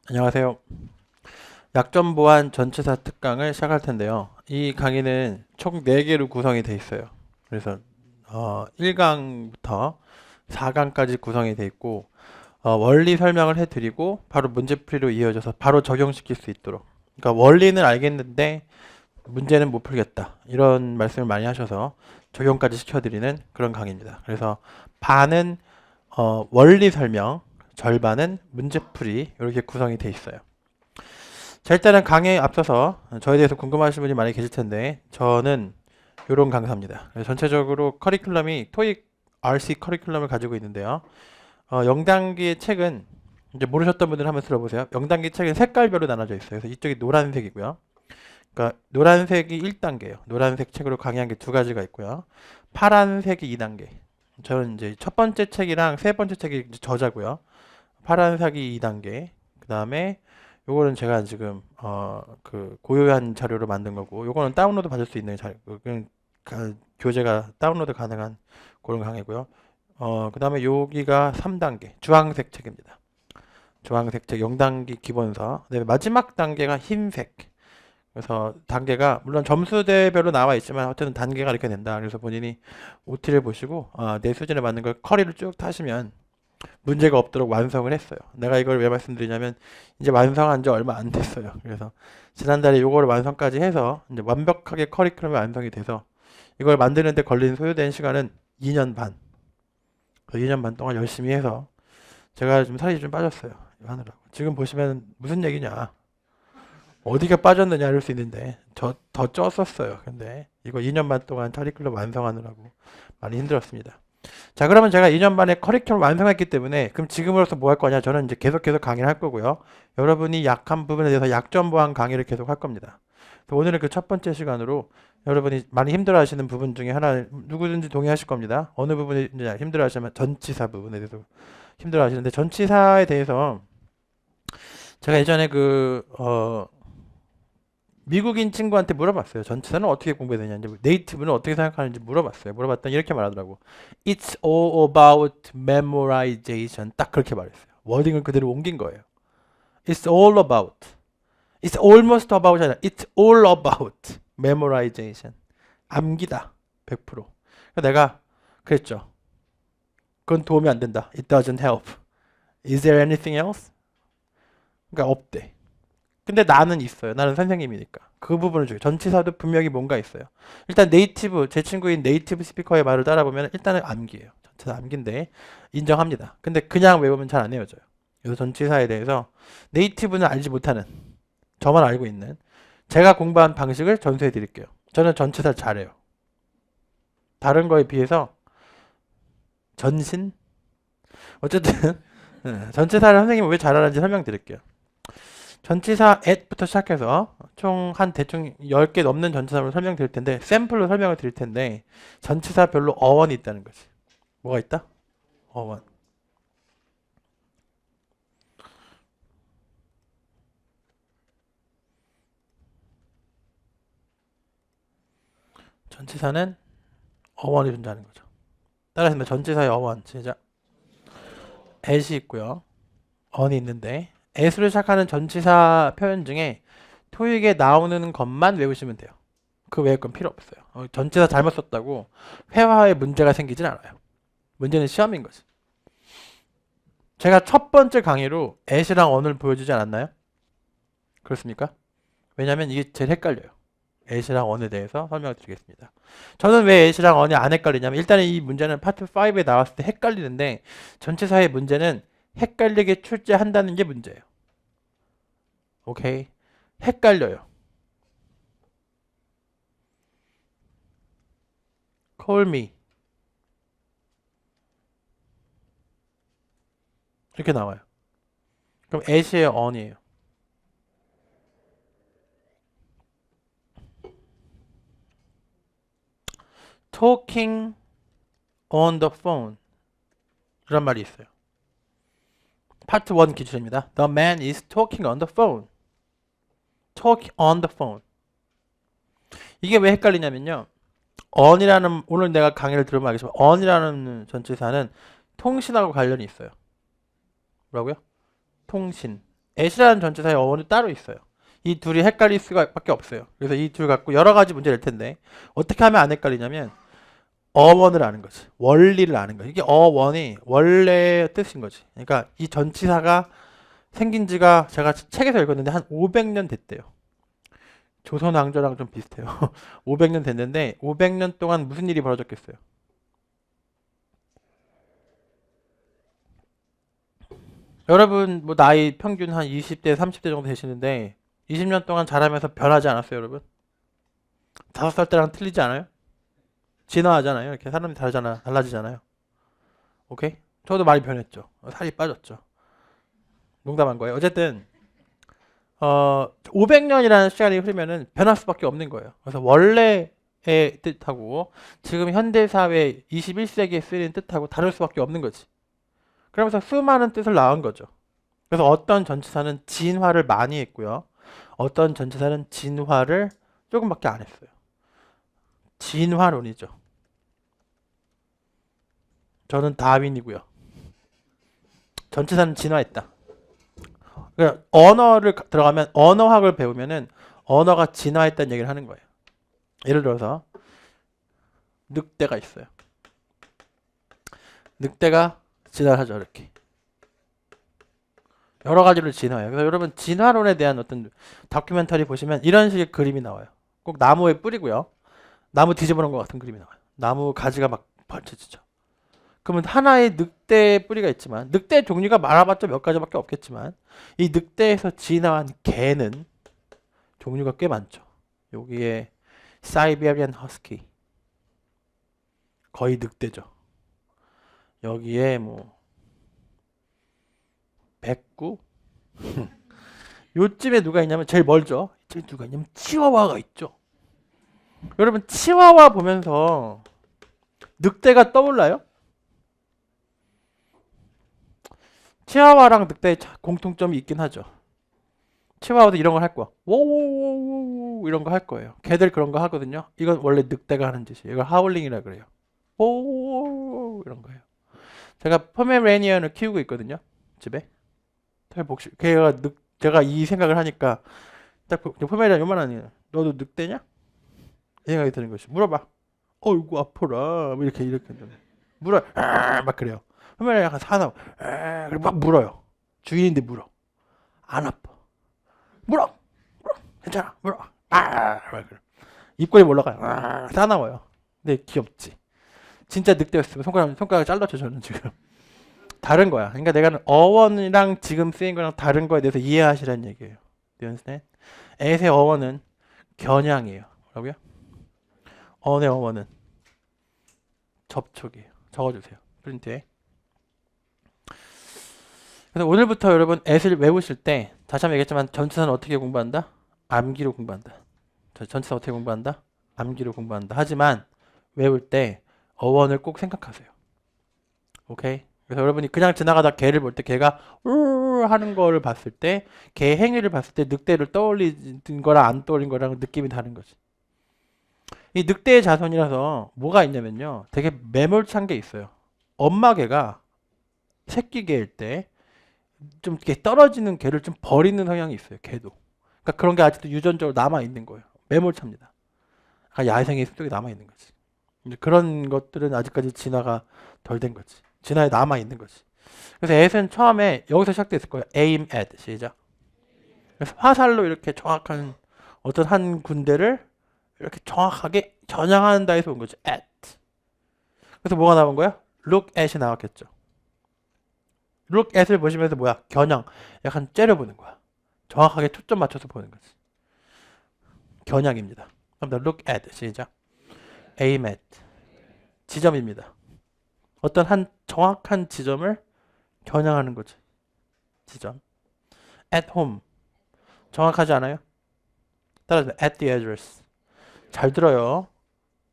안녕하세요. 약점 보완 전치사 특강을 시작할 텐데요. 이 강의는 총 4개로 구성이 되어 있어요. 그래서 1강부터 4강까지 구성이 되어 있고 원리 설명을 해드리고 바로 문제풀이로 이어져서 바로 적용시킬 수 있도록, 그러니까 원리는 알겠는데 문제는 못 풀겠다, 이런 말씀을 많이 하셔서 적용까지 시켜드리는 그런 강의입니다. 그래서 반은 원리 설명, 절반은 문제풀이, 이렇게 구성이 되어 있어요. 자, 일단은 강의에 앞서서 저에 대해서 궁금하신 분이 많이 계실 텐데, 저는 이런 강사입니다. 전체적으로 커리큘럼이 토익 RC 커리큘럼을 가지고 있는데요. 0단계 책은, 이제 모르셨던 분들은 한번 들어보세요. 0단계 책은 색깔별로 나눠져 있어요. 그래서 이쪽이 노란색이고요. 그러니까 노란색이 1단계예요. 노란색 책으로 강의한 게 2가지가 있고요. 파란색이 2단계. 저는 이제 첫 번째 책이랑 세 번째 책이 저자고요. 파란색이 2단계. 그 다음에 요거는 제가 지금 그 고유한 자료로 만든 거고, 요거는 다운로드 받을 수 있는 자료, 그냥 교재가 다운로드 가능한 그런 강의고요. 그 다음에 여기가 3단계 주황색 책입니다. 주황색 책 0단계 기본서. 그다음에 마지막 단계가 흰색. 그래서 단계가 물론 점수대별로 나와 있지만 어쨌든 단계가 이렇게 된다. 그래서 본인이 OT를 보시고 내 수준에 맞는 걸 커리를 쭉 타시면 문제가 없도록 완성을 했어요. 내가 이걸 왜 말씀드리냐면 이제 완성한 지 얼마 안 됐어요. 그래서 지난달에 요거를 완성까지 해서 이제 완벽하게 커리큘럼이 완성이 돼서 이걸 만드는데 걸린 소요된 시간은 2년 반. 그 2년 반 동안 열심히 해서 제가 좀 살이 좀 빠졌어요. 이거 하느라고. 지금 보시면 무슨 얘기냐? 어디가 빠졌느냐 이럴 수 있는데 더 쪘었어요. 근데 이거 2년 반 동안 커리큘럼 완성하느라고 많이 힘들었습니다. 자, 그러면 제가 2년 반에 커리큘럼 완성했기 때문에 그럼 지금으로서 뭐 할 거냐? 저는 이제 계속해서 강의를 할 거고요. 여러분이 약한 부분에 대해서 약점 보완 강의를 계속 할 겁니다. 오늘은 그 첫 번째 시간으로 여러분이 많이 힘들어 하시는 부분 중에 하나, 누구든지 동의하실 겁니다. 어느 부분이 이제 힘들어 하시면 전치사 부분에 대해서 힘들어 하시는데, 전치사에 대해서 제가 예전에 미국인 친구한테 물어봤어요. 전치사는 어떻게 공부해야 되냐, 이제 네이티브는 어떻게 생각하는지 물어봤어요. 물어봤더니 이렇게 말하더라고. It's all about memorization. 딱 그렇게 말했어요. 워딩을 그대로 옮긴 거예요. It's all about. It's almost about 아니라 It's all about memorization. 암기다. 100%. 내가 그랬죠. 그건 도움이 안 된다. It doesn't help. Is there anything else? 그러니까 없대. 근데 나는 있어요. 나는 선생님이니까. 그 부분을 줘요. 전치사도 분명히 뭔가 있어요. 일단 네이티브, 제 친구인 네이티브 스피커의 말을 따라보면 일단은 암기예요. 전치사 암기인데 인정합니다. 근데 그냥 외우면 잘 안 외워져요. 그래서 전치사에 대해서 네이티브는 알지 못하는, 저만 알고 있는 제가 공부한 방식을 전수해 드릴게요. 저는 전치사 잘해요. 다른 거에 비해서 전신? 어쨌든 전치사를 선생님이 왜 잘하는지 설명드릴게요. 전치사 at부터 시작해서 총 한 대충 10개 넘는 전치사로 설명드릴 텐데, 샘플로 설명을 드릴 텐데, 전치사별로 어원이 있다는 거지. 뭐가 있다? 어원. 전치사는 어원이 존재하는 거죠. 따라서 전치사의 어원, 시작. at이 있고요. on이 있는데, at으로 시작하는 전치사 표현 중에 토익에 나오는 것만 외우시면 돼요. 그 외의 건 필요 없어요. 전치사 잘못 썼다고 회화에 문제가 생기진 않아요. 문제는 시험인 거지. 제가 첫 번째 강의로 at이랑 on을 보여주지 않았나요? 그렇습니까? 왜냐면 이게 제일 헷갈려요. at이랑 on에 대해서 설명을 드리겠습니다. 저는 왜 at이랑 on이 안 헷갈리냐면, 일단은 이 문제는 파트 5에 나왔을 때 헷갈리는데, 전체사의 문제는 헷갈리게 출제한다는 게 문제예요. 오케이? 헷갈려요. call me 이렇게 나와요. 그럼 at이에요, on이에요? talking on the phone 이런 말이 있어요. 파트 1 기준입니다. The man is talking on the phone. talk on the phone. 이게 왜 헷갈리냐면요. on이라는, 오늘 내가 강의를 들으면 알겠지만 on이라는 전치사는 통신하고 관련이 있어요. 뭐라고요? 통신. at이라는 전치사의 어원이 따로 있어요. 이 둘이 헷갈릴 수밖에 없어요. 그래서 이 둘 갖고 여러 가지 문제 낼 텐데 어떻게 하면 안 헷갈리냐면 어원을 아는 거지. 원리를 아는 거지. 이게 어원이 원래의 뜻인 거지. 그러니까 이 전치사가 생긴 지가 제가 책에서 읽었는데 한 500년 됐대요. 조선 왕조랑 좀 비슷해요. 500년 됐는데 500년 동안 무슨 일이 벌어졌겠어요? 여러분 뭐 나이 평균 한 20대, 30대 정도 되시는데 20년 동안 자라면서 변하지 않았어요, 여러분? 5살 때랑 틀리지 않아요? 진화하잖아요. 이렇게 사람이 다르잖아, 달라지잖아요. 오케이? 저도 많이 변했죠. 살이 빠졌죠. 농담한 거예요. 어쨌든 500년이라는 시간이 흐르면은 변할 수밖에 없는 거예요. 그래서 원래의 뜻하고 지금 현대 사회 21세기에 쓰이는 뜻하고 다를 수밖에 없는 거지. 그러면서 수많은 뜻을 낳은 거죠. 그래서 어떤 전치사는 진화를 많이 했고요. 어떤 전치사는 진화를 조금밖에 안 했어요. 진화론이죠. 저는 다윈이고요. 전치사는 진화했다. 그러니까 언어를 들어가면 언어학을 배우면은 언어가 진화했다는 얘기를 하는 거예요. 예를 들어서 늑대가 있어요. 늑대가 진화하죠, 이렇게. 여러 가지로 진화해요. 그래서 여러분 진화론에 대한 어떤 다큐멘터리 보시면 이런 식의 그림이 나와요. 꼭 나무에 뿌리고요. 나무 뒤집어 놓은 것 같은 그림이 나와요. 나무 가지가 막 펼쳐지죠. 그러면 하나의 늑대 뿌리가 있지만 늑대 종류가 많아봤자 몇 가지밖에 없겠지만 이 늑대에서 진화한 개는 종류가 꽤 많죠. 여기에 사이베리안 허스키 거의 늑대죠. 여기에 뭐 백구 요쯤에 누가 있냐면 제일 멀죠. 이쪽에 누가 있냐면 치와와가 있죠. 여러분 치와와 보면서 늑대가 떠올라요? 치와와랑 늑대의 공통점이 있긴 하죠. 치와와도 이런 걸 할 거야. 오오오오 이런 거 할 거예요. 걔들 그런 거 하거든요. 이건 원래 늑대가 하는 짓이에요. 이걸 하울링이라 그래요. 오오오 이런 거예요. 제가 포메레니언을 키우고 있거든요. 집에. 제가 이 생각을 하니까 딱 포메레니언 요만하니 너도 늑대냐? 이 생각이 드는 것이 물어봐. 어이구 아파라 뭐 이렇게 물어 막 그래요. 포메레니언 약간 사나워. 그리고 막 물어요. 주인인데 물어. 안 아파. 물어. 괜찮아. 물어. 막 그래. 입꼬리 올라가요. 사나워요. 근데 귀엽지. 진짜 늑대였으면 손가락 잘랐죠 저는 지금. 다른 거야. 그러니까 내가 어원이랑 지금 쓰인 거랑 다른 거에 대해서 이해하시라는 얘기예요. Do you understand? 의 어원은 겨냥이에요. 뭐라고요? 언의 어원은 접촉이에요. 적어주세요. 프린트에. 그래서 오늘부터 여러분 at을 외우실 때 다시 한번 얘기했지만 전치사는 어떻게 공부한다? 암기로 공부한다. 전치사 어떻게 공부한다? 암기로 공부한다. 하지만 외울 때 어원을 꼭 생각하세요. 오케이? 그래서 여러분이 그냥 지나가다 개를 볼 때 개가 우 하는 거를 봤을 때 개 행위를 봤을 때 늑대를 떠올린 거랑 안 떠올린 거랑 느낌이 다른 거지. 이 늑대의 자손이라서 뭐가 있냐면요. 되게 매몰찬 게 있어요. 엄마 개가 새끼 개일 때 좀 이렇게 떨어지는 개를 좀 버리는 성향이 있어요. 개도. 그러니까 그런 게 아직도 유전적으로 남아 있는 거예요. 매몰차입니다. 그러니까 야생의 습성이 남아 있는 거지. 그런 것들은 아직까지 진화가 덜 된 거지. 진화에 남아 있는 거지. 그래서 at은 처음에 여기서 시작됐을 거예요. aim at 시작. 그래서 화살로 이렇게 정확한 어떤 한 군대를 이렇게 정확하게 겨냥한다 해서 온 거지. at. 그래서 뭐가 나온 거야? look at이 나왔겠죠. look at을 보시면서 뭐야? 겨냥. 약간 째려보는 거야. 정확하게 초점 맞춰서 보는 거지. 겨냥입니다. 그럼 look at 시작. aim at. 지점입니다. 어떤 한 정확한 지점을 겨냥하는 거지. 지점. at home. 정확하지 않아요? 따라서 at the address. 잘 들어요.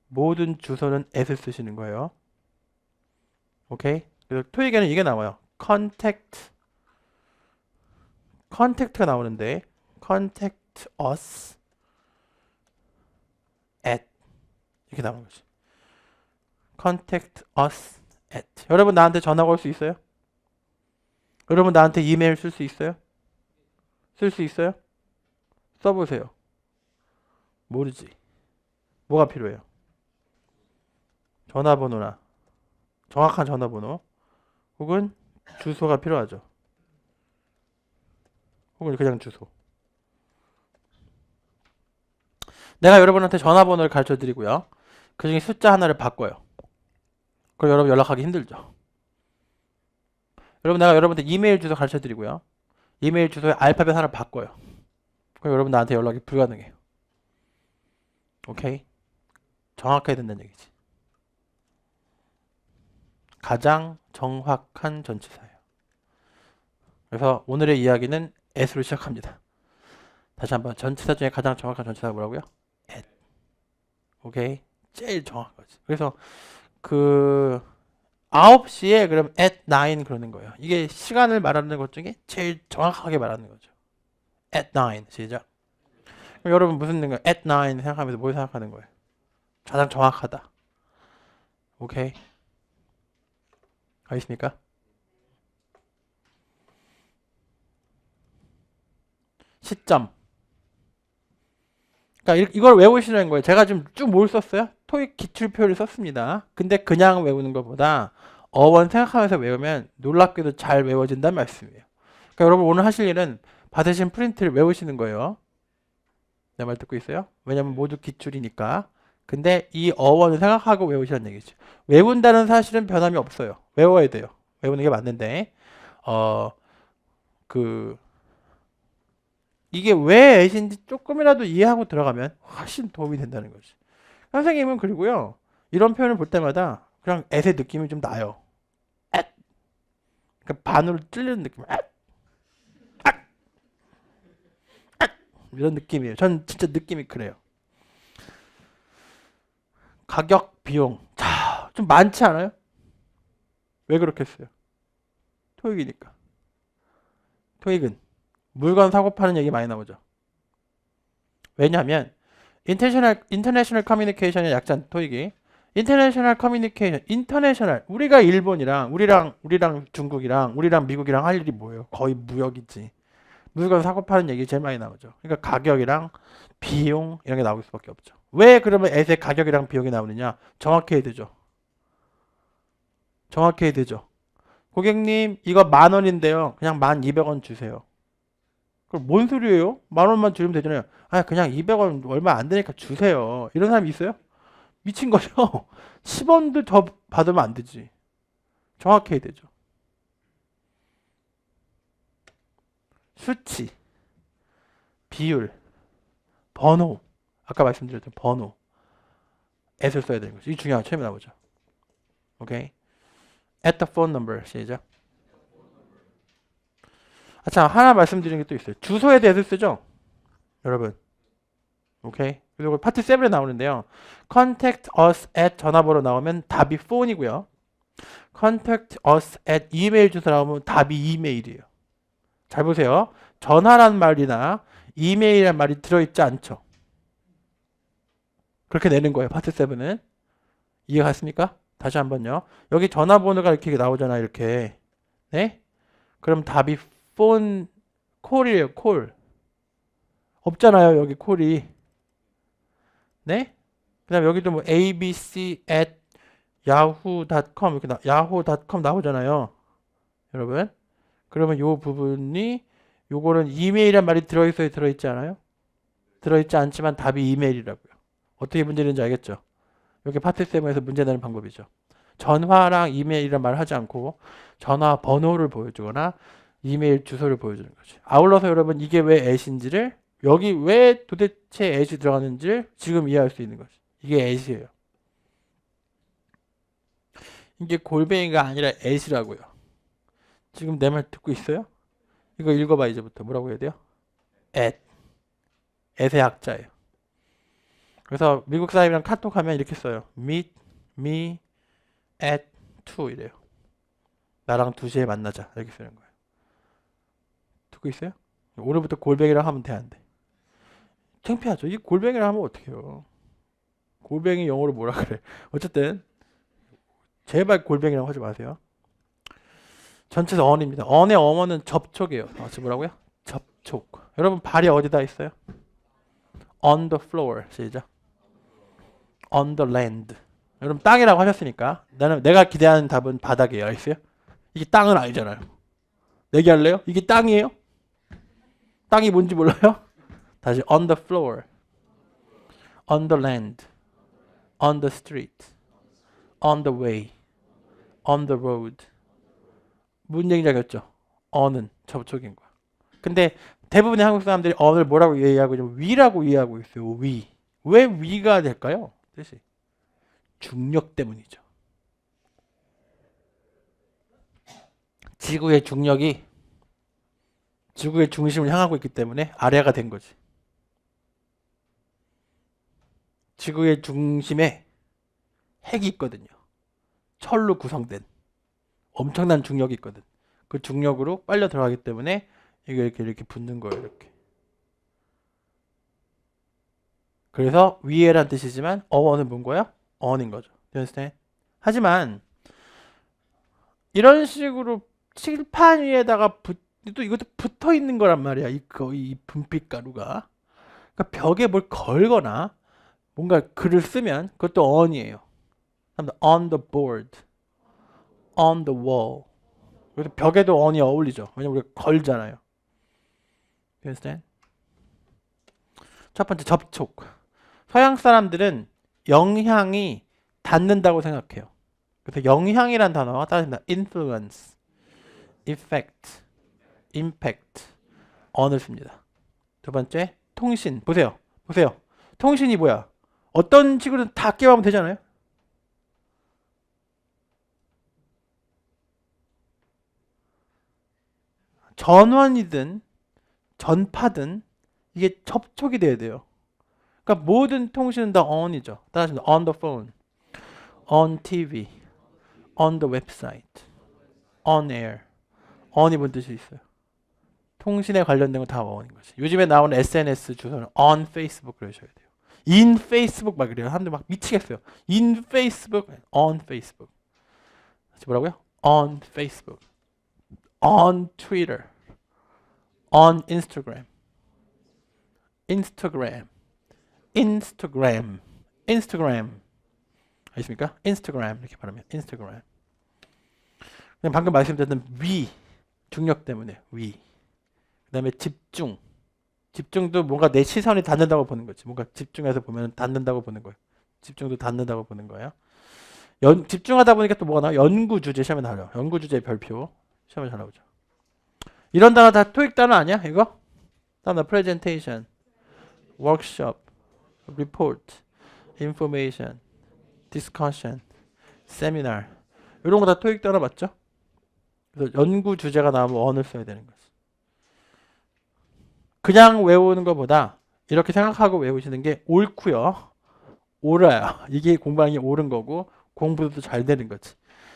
모든 주소는 at을 쓰시는 거예요. 오케이? 그래서 토익에는 이게 나와요. contact가 나오는데 contact us at 이렇게 나오는 거지. contact us at. 여러분 나한테 전화 걸 수 있어요? 여러분 나한테 이메일 쓸 수 있어요? 쓸 수 있어요? 써보세요. 모르지. 뭐가 필요해요? 전화번호나 정확한 전화번호 혹은 주소가 필요하죠. 혹은 그냥 주소. 내가 여러분한테 전화번호를 가르쳐 드리고요. 그 중에 숫자 하나를 바꿔요. 그럼 여러분 연락하기 힘들죠. 여러분 내가 여러분한테 이메일 주소 가르쳐 드리고요. 이메일 주소에 알파벳 하나 바꿔요. 그럼 여러분 나한테 연락이 불가능해요. 오케이? 정확해야 된다는 얘기지. 가장 정확한 전치사예요. 그래서 오늘의 이야기는 at로 시작합니다. 다시 한번 전치사 중에 가장 정확한 전치사가 뭐라고요? at. 오케이? 제일 정확한 거지. 그래서 그 9시에 그럼 at 9 그러는 거예요. 이게 시간을 말하는 것 중에 제일 정확하게 말하는 거죠. at 9 시작. 그럼 여러분 무슨 거 at 9 생각하면서 뭘 생각하는 거예요? 가장 정확하다. 오케이? 알겠습니까? 시점. 그러니까 이걸 외우시는 거예요. 제가 지금 쭉 뭘 썼어요? 토익 기출표를 썼습니다. 근데 그냥 외우는 것보다 어원 생각하면서 외우면 놀랍게도 잘 외워진다는 말씀이에요. 그러니까 여러분 오늘 하실 일은 받으신 프린트를 외우시는 거예요. 내 말 듣고 있어요? 왜냐면 모두 기출이니까. 근데 이 어원을 생각하고 외우시라는 얘기죠. 외운다는 사실은 변함이 없어요. 외워야 돼요. 외우는 게 맞는데 이게 왜 애신지 조금이라도 이해하고 들어가면 훨씬 도움이 된다는 거지. 선생님은 그리고요. 이런 표현을 볼 때마다 그냥 애의 느낌이 좀 나요. 앗. 그러니까 반으로 찔리는 느낌. 앗. 앗. 앗. 이런 느낌이에요. 전 진짜 느낌이 그래요. 가격, 비용. 자, 좀 많지 않아요? 왜 그렇겠어요? 토익이니까. 토익은 물건 사고 파는 얘기 많이 나오죠. 왜냐하면 인터내셔널 커뮤니케이션의 약자는 토익이 인터내셔널 커뮤니케이션, 인터내셔널 우리가 일본이랑 우리랑 중국이랑 우리랑 미국이랑 할 일이 뭐예요? 거의 무역이지. 물건 사고 파는 얘기 제일 많이 나오죠. 그러니까 가격이랑 비용 이런 게 나올 수밖에 없죠. 왜 그러면 애세 가격이랑 비용이 나오느냐? 정확해야 되죠. 정확해야 되죠. 고객님 이거 10,000원인데요. 그냥 1,200원 주세요. 그럼 뭔 소리예요? 10,000원만 주면 되잖아요. 아 그냥 200원 얼마 안 되니까 주세요. 이런 사람이 있어요? 미친 거죠. 10원도 더 받으면 안 되지. 정확해야 되죠. 수치, 비율, 번호. 아까 말씀드렸던 번호. 애를 써야 되는 거죠. 이 중요한 처음에 나오죠. 오케이. At the phone number. 시작. 아, 참 하나 말씀드리는 게 또 있어요. 주소에 대해서 쓰죠. 여러분. 오케이. 그리고 파트 7에 나오는데요. Contact us at 전화번호 나오면 답이 phone이고요. Contact us at 이메일 주소 나오면 답이 이메일이에요. 잘 보세요. 전화란 말이나 이메일이란 말이 들어있지 않죠. 그렇게 내는 거예요. 파트 7은. 이해 갔습니까? 다시 한번요. 여기 전화번호가 이렇게 나오잖아요. 이렇게. 네? 그럼 답이 폰 콜이에요. 콜. 없잖아요. 여기 콜이. 네? 그 다음에 여기도 뭐 abc at yahoo.com 이렇게 yahoo.com 나오잖아요. 여러분. 그러면 요 부분이 요거는 이메일이란 말이 들어있어요. 들어있지 않아요? 들어있지 않지만 답이 이메일이라고요. 어떻게 문제되는지 알겠죠? 여기 파트 7에서 문제 내는 방법이죠. 전화랑 이메일이란 말을 하지 않고 전화 번호를 보여주거나 이메일 주소를 보여주는 거죠. 아울러서 여러분 이게 왜 at인지를 여기 왜 도대체 at이 들어가는지를 지금 이해할 수 있는 거죠. 이게 at이에요. 이게 골뱅이가 아니라 at이라고요. 지금 내 말 듣고 있어요? 이거 읽어봐 이제부터. 뭐라고 해야 돼요? at. at의 약자예요. 그래서 미국 사람이랑 카톡하면 이렇게 써요. meet me at 2 이래요. 나랑 2시에 만나자. 이렇게 쓰는 거예요. 듣고 있어요? 오늘부터 골뱅이랑 하면 돼, 안 돼? 창피하죠. 이 골뱅이랑 하면 어떡해요. 골뱅이 영어로 뭐라 그래. 어쨌든 제발 골뱅이라고 하지 마세요. 전체에서 on입니다. on의 어원은 접촉이에요. 지금 뭐라고요? 접촉. 여러분 발이 어디다 있어요? On the floor. 시작. On the land. 여러분 땅이라고 하셨으니까 내가 기대하는 답은 바닥이에요. 알겠어요? 이게 땅은 아니잖아요. 내기할래요? 이게 땅이에요? 땅이 뭔지 몰라요? 다시 on the floor. On the land. On the street. On the way. On the road. 문제작이었죠. on은 접촉인 거야. 근데 대부분의 한국 사람들이 on을 뭐라고 이해하고 있냐면 위라고 이해하고 있어요. 위. 왜 위가 될까요? 뜻이 중력 때문이죠. 지구의 중력이 지구의 중심을 향하고 있기 때문에 아래가 된 거지. 지구의 중심에 핵이 있거든요. 철로 구성된 엄청난 중력이 있거든. 그 중력으로 빨려 들어가기 때문에 이게 이렇게 붙는 거예요. 이렇게. 그래서 위에란 뜻이지만 어원은 뭔 거야? on인 거죠. 하지만 이런 식으로 칠판 위에다가 또 이것도 붙어 있는 거란 말이야. 이 분필 가루가. 그러니까 벽에 뭘 걸거나 뭔가 글을 쓰면 그것도 on이에요. on the board, on the wall. 그래서 벽에도 on이 어울리죠. 왜냐면 우리가 걸잖아요. 첫 번째 접촉. 서양 사람들은 영향이 닿는다고 생각해요. 그래서 영향이란 단어가 따집니다. influence, effect, impact, on을 씁니다. 두 번째 통신. 보세요. 통신이 뭐야? 어떤 식으로든 다 깨우면 되잖아요. 전원이든 전파든 이게 접촉이 돼야 돼요. 그러니까 모든 통신은 다 on이죠. 따라서 on the phone, on TV, on the website, on air. on이 뭔 뜻이 있어요? 통신에 관련된 건 다 on인 거지. 요즘에 나오는 SNS 주소는 on Facebook 그러셔야 돼요. in Facebook 막 그래요. 사람들 막 미치겠어요. in Facebook, on Facebook. 다시 뭐라고요? on Facebook, on Twitter, on Instagram, Instagram. 알겠습니까? Instagram 이렇게 말하면 Instagram. 그냥 방금 말씀드렸던 위, 중력 때문에 위. 그다음에 집중도 뭔가 내 시선이 닿는다고 보는 거지. 뭔가 집중해서 보면 닿는다고 보는 거예요. 집중도 닿는다고 보는 거예요. 집중하다 보니까 또 뭐가 나와? 연구 주제 시험에 나와요. 연구 주제 별표 시험에 잘 나오죠. 이런 단어 다 토익 단어 아니야? 이거? 다음 presentation, workshop, report, information, discussion, seminar. 이런 거 다 토익 단어 맞죠? 그래서 연구 주제가 나오면 on을 써야 되는 거지. 그냥 외우는 것보다 이렇게 생각하고 외우시는 게 옳고요. 옳아요. 이게 공부하는 게 옳은 거고 공부도 잘 되는 거지.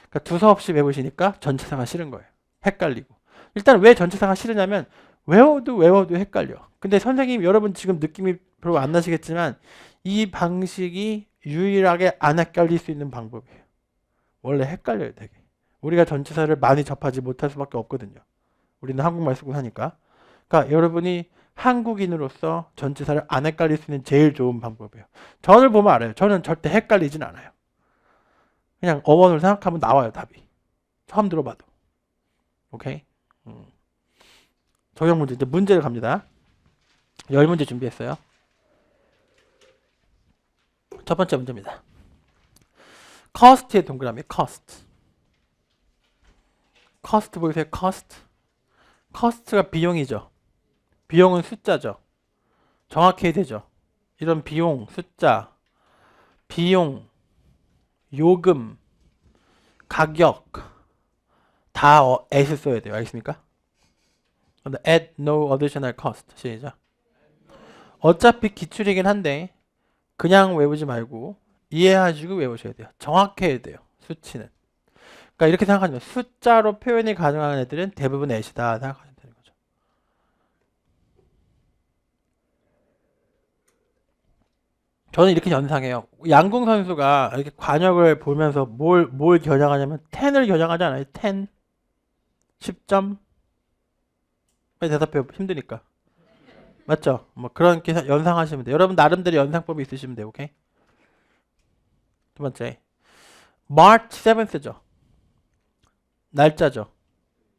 그러니까 두서없이 외우시니까 전치사가 싫은 거예요. 헷갈리고. 일단 왜 전치사가 싫으냐면 외워도 헷갈려. 근데 선생님 여러분 지금 느낌이 별로 안 나시겠지만 이 방식이 유일하게 안 헷갈릴 수 있는 방법이에요. 원래 헷갈려요 되게. 우리가 전치사를 많이 접하지 못할 수밖에 없거든요. 우리는 한국말 쓰고 사니까. 그러니까 여러분이 한국인으로서 전치사를 안 헷갈릴 수 있는 제일 좋은 방법이에요. 저를 보면 알아요. 저는 절대 헷갈리진 않아요. 그냥 어원을 생각하면 나와요 답이. 처음 들어봐도. 오케이? 적용 문제. 이제 문제를 갑니다. 10문제 준비했어요. 첫 번째 문제입니다. cost의 동그라미 cost. cost 보이세요? cost가 비용이죠. 비용은 숫자죠. 정확해야 되죠. 이런 비용, 숫자, 비용, 요금, 가격 다 at을 써야 돼요. 알겠습니까? at no additional cost. 시작. 어차피 기출이긴 한데 그냥 외우지 말고 이해하시고 외우셔야 돼요. 정확해야 돼요. 수치는. 그러니까 이렇게 생각하면 숫자로 표현이 가능한 애들은 대부분 at이다 생각하시면 되는 거죠. 저는 이렇게 연상해요. 양궁 선수가 이렇게 관역을 보면서 뭘 겨냥하냐면 10을 겨냥하지 않아요? 10. 10점? 빨리 대답해. 힘드니까. 맞죠? 뭐 그런 계산 연상하시면 돼요. 여러분 나름대로 연상법이 있으시면 돼요. 오케이? 두 번째. March 7th죠. 날짜죠.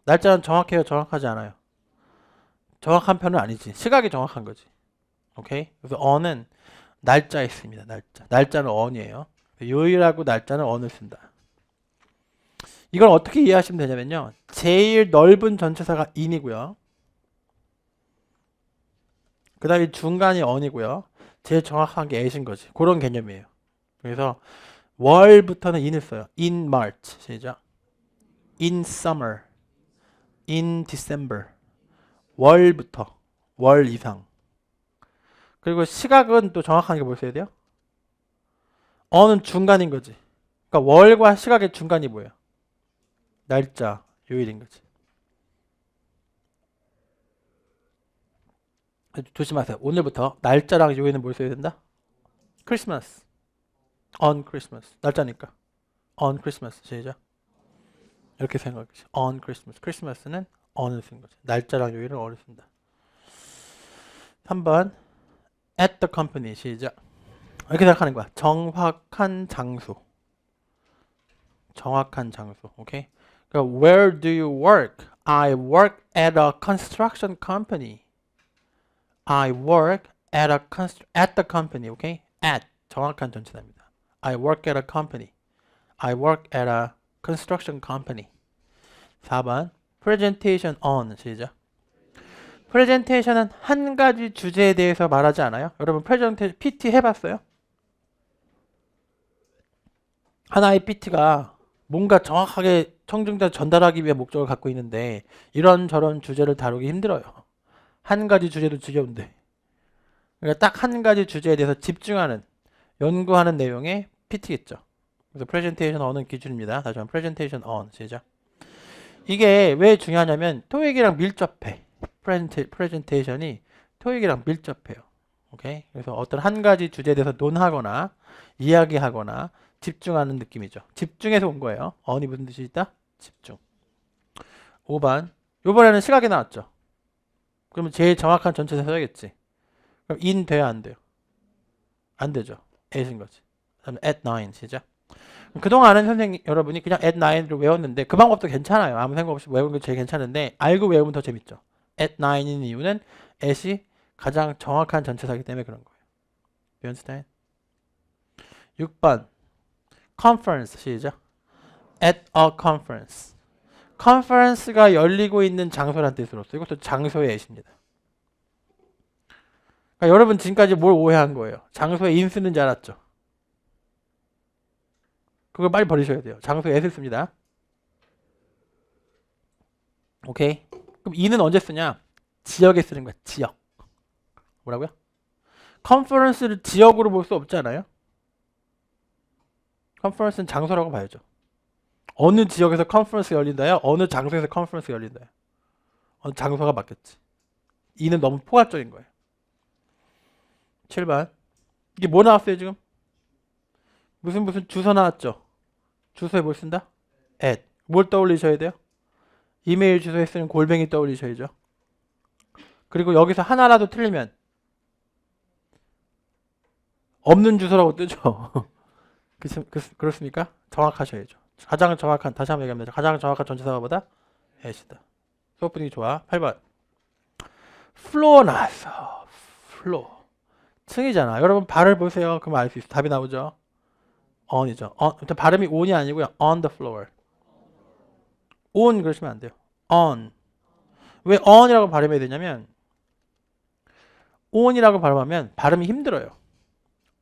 날짜는 정확해요, 정확하지 않아요? 정확한 편은 아니지. 시각이 정확한 거지. 오케이? 그래서 on은 날짜에 있습니다. 날짜. 날짜는 on이에요. 요일하고 날짜는 on을 쓴다. 이걸 어떻게 이해하시면 되냐면요. 제일 넓은 전체사가 in이고요. 그 다음에 중간이 on이고요. 제일 정확한 게 at인 거지. 그런 개념이에요. 그래서 월부터는 in을 써요. in March. 시작. in summer. in December. 월부터. 월 이상. 그리고 시각은 또 정확하게 뭘 써야 돼요? 어는 중간인 거지. 그러니까 월과 시각의 중간이 뭐예요? 날짜, 요일인 거지. 조심하세요. 오늘부터 날짜랑 요일은 뭘 써야 된다? 크리스마스. on Christmas. 날짜니까. on Christmas. 시작. 이렇게 생각하시. on Christmas. 크리스마스는 on을 쓴 거지. 날짜랑 요일은 on을 쓴다. 3번. at the company. 시작. 이렇게 생각하는 거야. 정확한 장소. 정확한 장소. 오케이? 그러니까 where do you work? I work at a construction company. I work at the company. 오케이? at 정확한 전치사입니다. I work at a company. I work at a construction company. 4번 presentation on. 시작. presentation은 한 가지 주제에 대해서 말하지 않아요? 여러분 presentation PT 해봤어요? 하나의 PT가 뭔가 정확하게 청중자 전달하기 위한 목적을 갖고 있는데 이런저런 주제를 다루기 힘들어요. 한 가지 주제도 지겨운데. 그러니까 딱 한 가지 주제에 대해서 집중하는, 연구하는 내용의 PT겠죠. 그래서 presentation on은 기준입니다. 다시 한번 presentation on. 시작. 이게 왜 중요하냐면 토익이랑 밀접해. presentation이 토익이랑 밀접해요. 오케이? 그래서 어떤 한 가지 주제에 대해서 논하거나 이야기하거나 집중하는 느낌이죠. 집중해서 온 거예요. on이 무슨 뜻이 있다? 집중. 5번. 요번에는 시각이 나왔죠. 그러면 제일 정확한 전체에서 써야겠지. 그럼 in 돼야 안 돼요? 안 되죠. at인 거지. 그다음에 at 9 시작. 그동안은 선생님 여러분이 그냥 at 9를 외웠는데 그 방법도 괜찮아요. 아무 생각 없이 외우는 게 제일 괜찮은데 알고 외우면 더 재밌죠. at 9인 이유는 at이 가장 정확한 전체사이기 때문에 그런 거예요. You understand? 6번 conference 시작. at a conference. 컨퍼런스가 열리고 있는 장소란 뜻으로서 이것도 장소의 at입니다. 그러니까 여러분 지금까지 뭘 오해한 거예요? 장소에 in 쓰는 줄 알았죠? 그걸 빨리 버리셔야 돼요. 장소에 at을 씁니다. 오케이. 그럼 in은 언제 쓰냐? 지역에 쓰는 거야. 지역. 뭐라고요? 컨퍼런스를 지역으로 볼 수 없지 않아요? 컨퍼런스는 장소라고 봐야죠. 어느 지역에서 컨퍼런스 열린다요? 어느 장소에서 컨퍼런스 열린다요? 어느 장소가 맞겠지. in은 너무 포괄적인 거예요. 7번. 이게 뭐 나왔어요 지금? 무슨 주소 나왔죠? 주소에 뭘 쓴다? at. 뭘 떠올리셔야 돼요? 이메일 주소에 쓰는 골뱅이 떠올리셔야죠. 그리고 여기서 하나라도 틀리면 없는 주소라고 뜨죠. 그렇습니까? 정확하셔야죠. 가장 정확한, 다시 한번 얘기합니다. 가장 정확한 전체사가 뭐다? at이다. 수업 분위기 좋아. 8번. floor 나왔어. floor. 층이잖아. 여러분 발을 보세요. 그럼 알 수 있어. 답이 나오죠. on이죠. 일단 발음이 on이 아니고요. on the floor. on 그러시면 안 돼요. on. 왜 on이라고 발음해야 되냐면 on이라고 발음하면 발음이 힘들어요.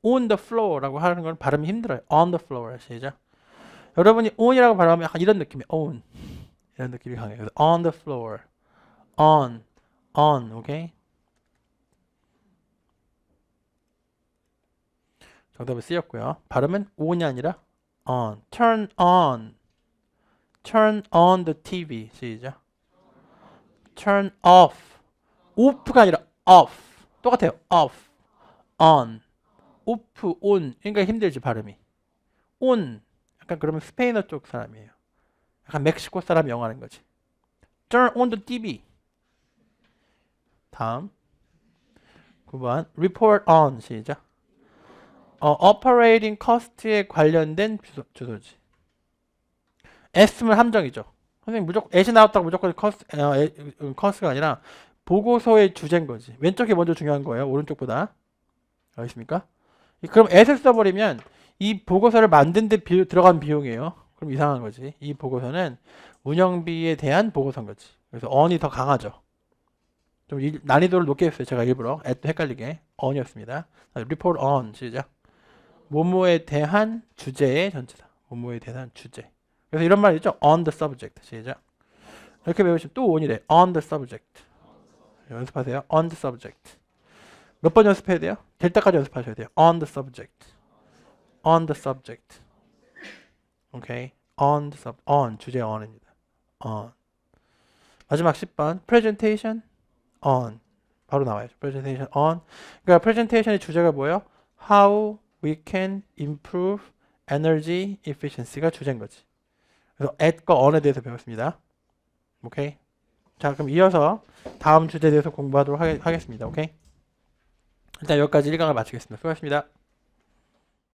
on the floor라고 하는 건 발음이 힘들어요. on the floor. 시작. 여러분이 on이라고 발음하면 약간 이런 느낌이에요. on. 이런 느낌이 강해요. 그래서 on the floor. on. 오케이? 정답을 쓰였고요. 발음은 on이 아니라 on. turn on. turn on the TV. 시작. turn off. off가 아니라 off. 똑같아요. off. on. off, on. 그러니까 힘들지 발음이. on. 약간 그러면 스페인어 쪽 사람이에요. 약간 멕시코 사람 영어 하는 거지. turn on the TV. 다음. 9번 report on 시작. operating cost에 관련된 주소지. S면 함정이죠. 선생님 무조건 S이 나왔다고 무조건 cost가 아니라 보고서의 주제인 거지. 왼쪽이 먼저 중요한 거예요. 오른쪽보다. 알겠습니까? 그럼 S를 써버리면 이 보고서를 만든 데 들어간 비용이에요. 그럼 이상한 거지. 이 보고서는 운영비에 대한 보고서인 거지. 그래서 on이 더 강하죠. 좀 난이도를 높게 했어요. 제가 일부러 헷갈리게. on이었습니다. report on 시작. 뭐뭐에 대한 주제의 전체다. 뭐뭐에 대한 주제. 그래서 이런 말 있죠. on the subject 시작. 이렇게 배우시면 또 on이래. on the subject. 연습하세요. on the subject. 몇 번 연습해야 돼요? 될 때까지 연습하셔야 돼요. on the subject. on the subject. 오케이. on the on 주제 on입니다. on. 마지막 10번 presentation on. 바로 나와야죠. presentation on. 그러니까 presentation의 주제가 뭐예요? how we can improve energy efficiency가 주제인 거지. 그래서 at과 on에 대해서 배웠습니다. 오케이. 자, 그럼 이어서 다음 주제에 대해서 공부하도록 하겠습니다. 오케이. 일단 여기까지 1강을 마치겠습니다. 수고하셨습니다.